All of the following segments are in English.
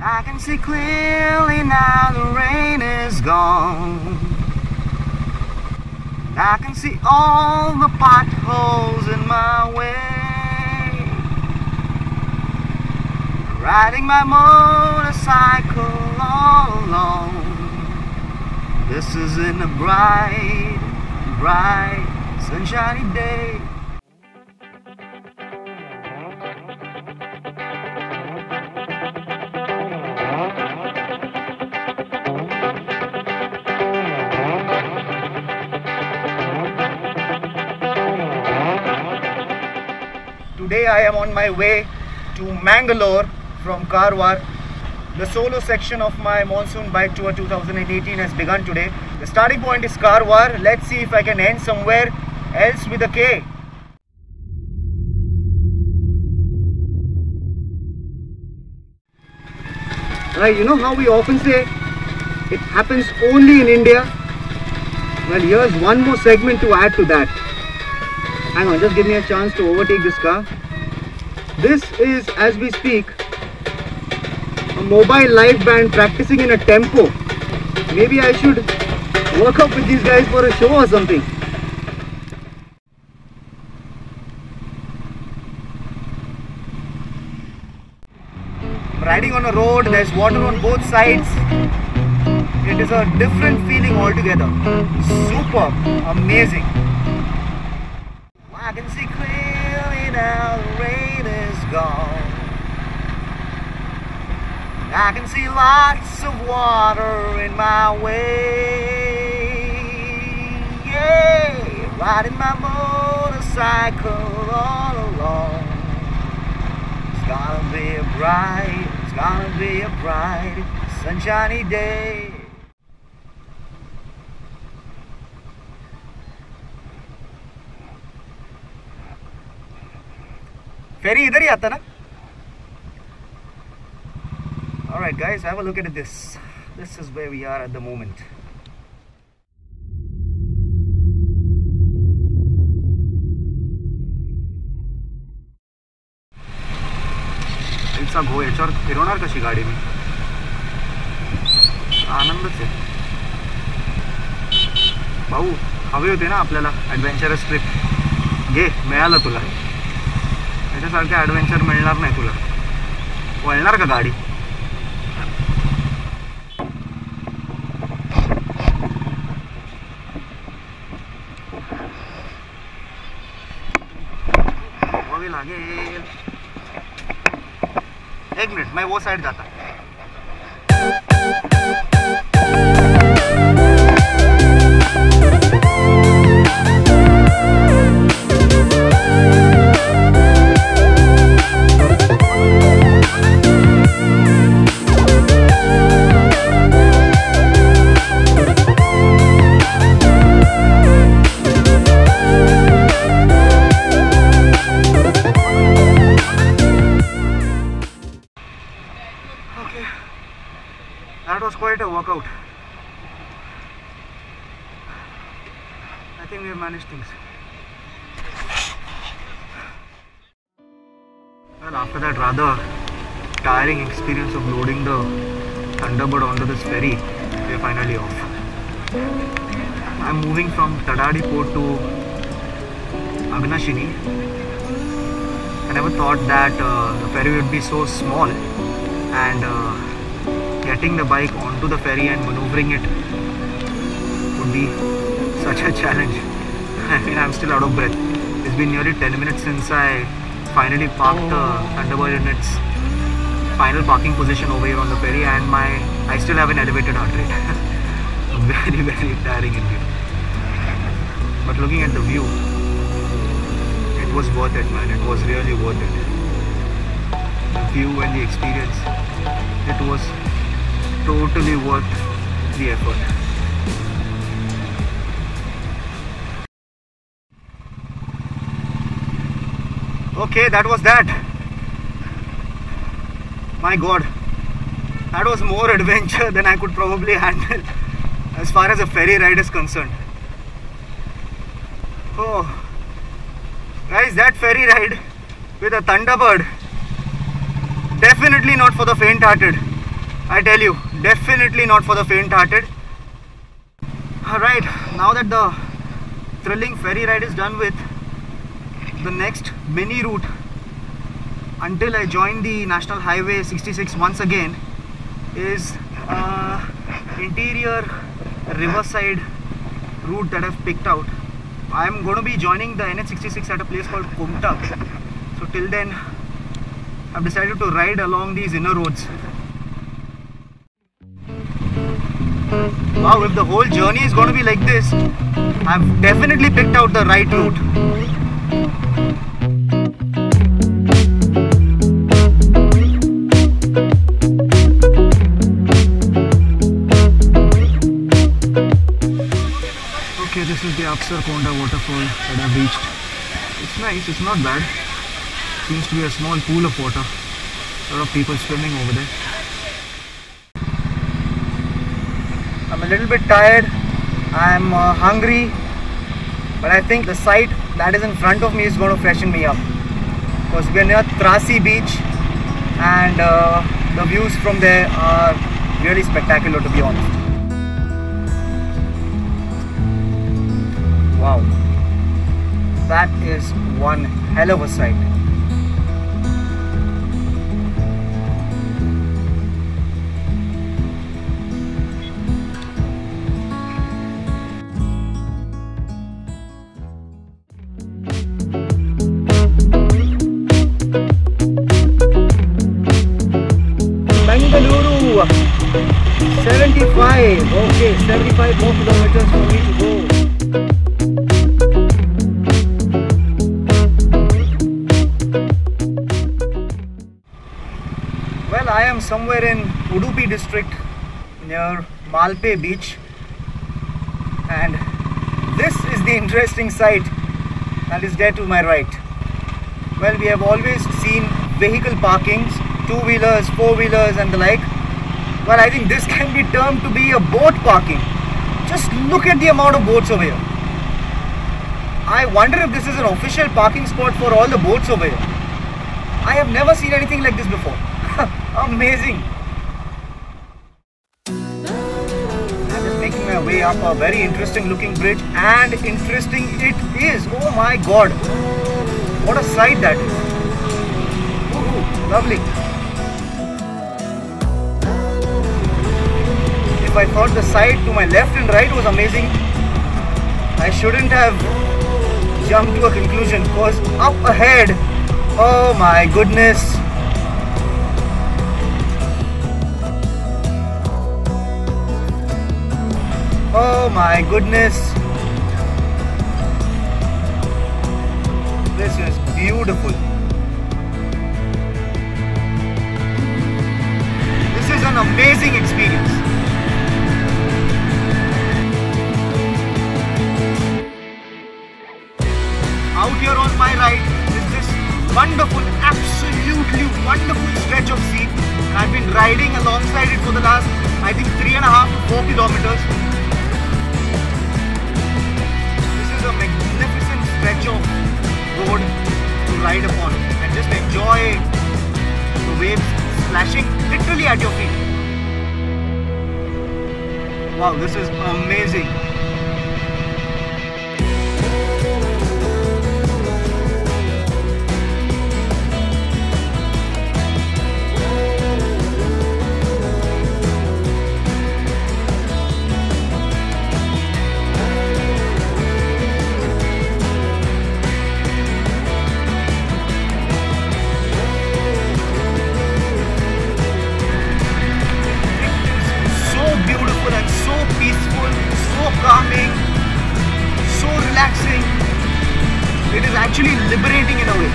I can see clearly now the rain is gone. I can see all the potholes in my way. Riding my motorcycle all alone. This is in a bright, bright, sunshiny day. Today I am on my way to Mangalore from Karwar. The solo section of my Monsoon bike tour 2018 has begun today. The starting point is Karwar. Let's see if I can end somewhere else with a K. Right, you know how we often say it happens only in India? Well, here's one more segment to add to that. Hang on, just give me a chance to overtake this car. This is, as we speak, a mobile live band practicing in a tempo. Maybe I should work up with these guys for a show or something. I'm riding on a road, there's water on both sides. It is a different feeling altogether. Superb, amazing. I can see clearly now the rain is gone. I can see lots of water in my way. Yeah, riding my motorcycle all along. It's gonna be a bright, sunshiny day. Ferry idhar hi aata na? Alright guys, have a look at this. This is where we are at the moment. इट्सा घो याच्यावर फिरवणार कशी गाडी मी? आनंदच आहे. भाऊ हवे होते ना आपल्याला ॲडव्हेंचरस ट्रिप. घे, मिळालं तुला. याच्यासारखे ॲडव्हेंचर मिळणार नाही तुला. वळणार का गाडी? हवी लागेल. एक मिनिट, मैं वो साइड जाता. That was quite a workout. I think we have managed things. Well, after that rather tiring experience of loading the Thunderbird onto this ferry, we are finally off. I am moving from Tadadi port to Aghanashini. I never thought that the ferry would be so small, and getting the bike onto the ferry and maneuvering it would be such a challenge. I mean, I'm still out of breath. It's been nearly 10 minutes since I finally parked the Thunderbird in its final parking position over here on the ferry, and I still have an elevated heart rate. Very, very tiring indeed. But looking at the view, it was worth it, man. It was really worth it. The view and the experience, it was totally worth the effort. Okay, that was that. My God, that was more adventure than I could probably handle as far as a ferry ride is concerned. Oh, guys, that ferry ride with a Thunderbird, definitely not for the faint-hearted. I tell you, definitely not for the faint-hearted. Alright, now that the thrilling ferry ride is done with, the next mini route until I join the National Highway 66 once again is interior riverside route that I've picked out. I'm going to be joining the NH66 at a place called Kumta. So till then, I've decided to ride along these inner roads. Wow, if the whole journey is going to be like this, I've definitely picked out the right route. Okay, this is the Apsarkonda waterfall that I've reached. It's nice, it's not bad. Seems to be a small pool of water. A lot of people swimming over there. I'm a little bit tired, I'm hungry, but I think the sight that is in front of me is going to freshen me up, because we are near Trasi beach and the views from there are really spectacular, to be honest. Wow, that is one hell of a sight. Mangalore, 75, okay, 75 more kilometers for me to go. Well, I am somewhere in Udupi district near Malpe beach, and this is the interesting sight that is there to my right. Well, we have always seen vehicle parkings, two-wheelers, four-wheelers and the like. Well, I think this can be termed to be a boat parking. Just look at the amount of boats over here. I wonder if this is an official parking spot for all the boats over here. I have never seen anything like this before. Amazing. I'm just making my way up a very interesting looking bridge, and interesting it is. Oh my god. What a sight that is. Ooh, lovely. If I thought the sight to my left and right was amazing, I shouldn't have jumped to a conclusion, because up ahead, oh my goodness. Oh my goodness. This is beautiful. This is an amazing experience. Out here on my right is this wonderful, absolutely wonderful stretch of sea. And I've been riding alongside it for the last, I think, 3.5 to 4 kilometers. This is a magnificent stretch of road to ride upon and just enjoy the waves splashing literally at your feet. Wow, this is amazing. Calming, so relaxing. It is actually liberating in a way.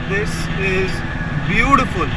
This is beautiful.